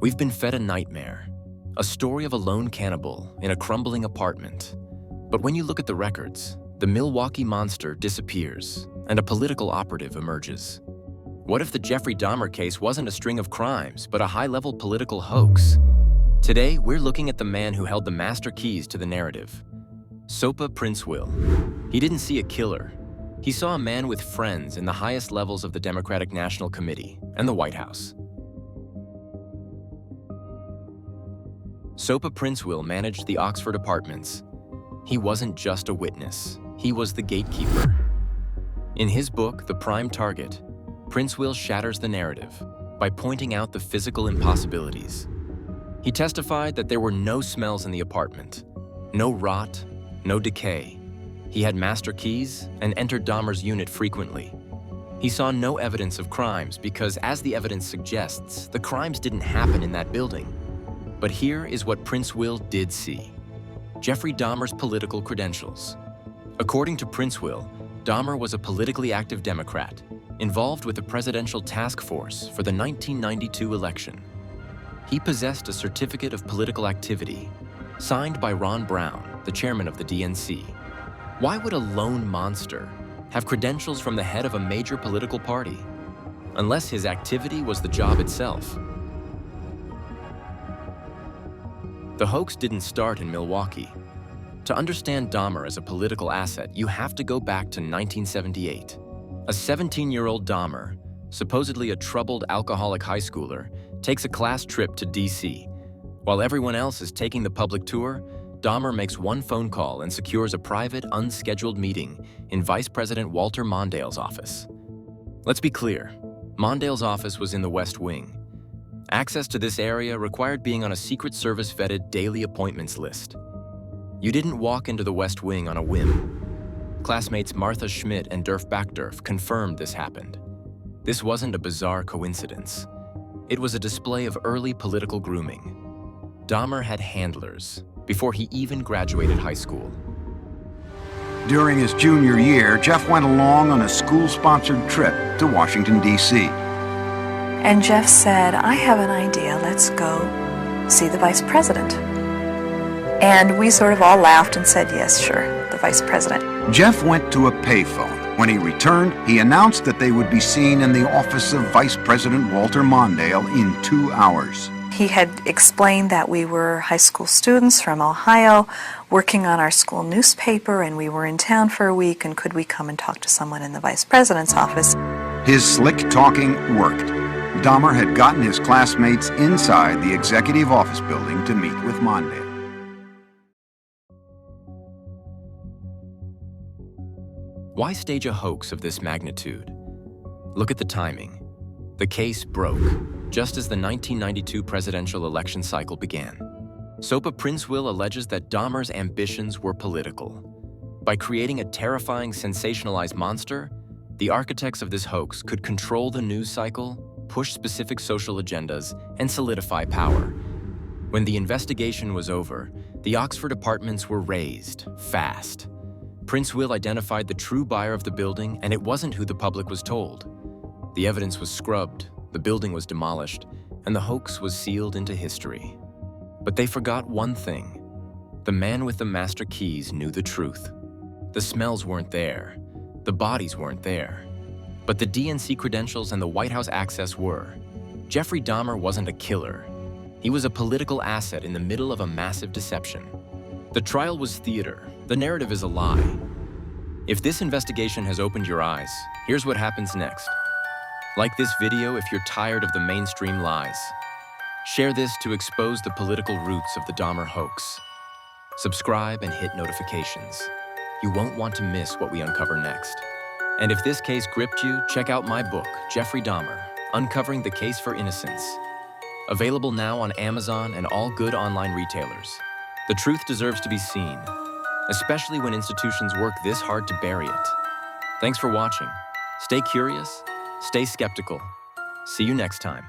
We've been fed a nightmare, a story of a lone cannibal in a crumbling apartment. But when you look at the records, the Milwaukee monster disappears and a political operative emerges. What if the Jeffrey Dahmer case wasn't a string of crimes, but a high-level political hoax? Today, we're looking at the man who held the master keys to the narrative. Sopa Princewill. He didn't see a killer. He saw a man with friends in the highest levels of the Democratic National Committee and the White House. Sopa Princewill managed the Oxford apartments. He wasn't just a witness, he was the gatekeeper. In his book, The Prime Target, Princewill shatters the narrative by pointing out the physical impossibilities. He testified that there were no smells in the apartment, no rot, no decay. He had master keys and entered Dahmer's unit frequently. He saw no evidence of crimes because, as the evidence suggests, the crimes didn't happen in that building. But here is what Princewill did see: Jeffrey Dahmer's political credentials. According to Princewill, Dahmer was a politically active Democrat, involved with the presidential task force for the 1992 election. He possessed a certificate of political activity, signed by Ron Brown, the chairman of the DNC. Why would a lone monster have credentials from the head of a major political party, unless his activity was the job itself? The hoax didn't start in Milwaukee. To understand Dahmer as a political asset, you have to go back to 1978. A 17-year-old Dahmer, supposedly a troubled alcoholic high schooler, takes a class trip to D.C. While everyone else is taking the public tour, Dahmer makes one phone call and secures a private, unscheduled meeting in Vice President Walter Mondale's office. Let's be clear, Mondale's office was in the West Wing. Access to this area required being on a Secret Service-vetted daily appointments list. You didn't walk into the West Wing on a whim. Classmates Martha Schmidt and Durf Backdurf confirmed this happened. This wasn't a bizarre coincidence. It was a display of early political grooming. Dahmer had handlers before he even graduated high school. During his junior year, Jeff went along on a school-sponsored trip to Washington, D.C. And Jeff said, "I have an idea, let's go see the vice president." And we sort of all laughed and said, yes, sure, the vice president. Jeff went to a payphone. When he returned, he announced that they would be seen in the office of Vice President Walter Mondale in 2 hours. He had explained that we were high school students from Ohio working on our school newspaper, and we were in town for a week, and could we come and talk to someone in the vice president's office? His slick talking worked. Dahmer had gotten his classmates inside the executive office building to meet with Mondale. Why stage a hoax of this magnitude? Look at the timing. The case broke just as the 1992 presidential election cycle began. Sopa Princewill alleges that Dahmer's ambitions were political. By creating a terrifying, sensationalized monster, the architects of this hoax could control the news cycle, push specific social agendas, and solidify power. When the investigation was over, the Oxford apartments were razed, fast. Princewill identified the true buyer of the building, and it wasn't who the public was told. The evidence was scrubbed, the building was demolished, and the hoax was sealed into history. But they forgot one thing. The man with the master keys knew the truth. The smells weren't there. The bodies weren't there. But the DNC credentials and the White House access were. Jeffrey Dahmer wasn't a killer. He was a political asset in the middle of a massive deception. The trial was theater. The narrative is a lie. If this investigation has opened your eyes, here's what happens next. Like this video if you're tired of the mainstream lies. Share this to expose the political roots of the Dahmer hoax. Subscribe and hit notifications. You won't want to miss what we uncover next. And if this case gripped you, check out my book, Jeffrey Dahmer, Uncovering the Case for Innocence. Available now on Amazon and all good online retailers. The truth deserves to be seen, especially when institutions work this hard to bury it. Thanks for watching. Stay curious, stay skeptical. See you next time.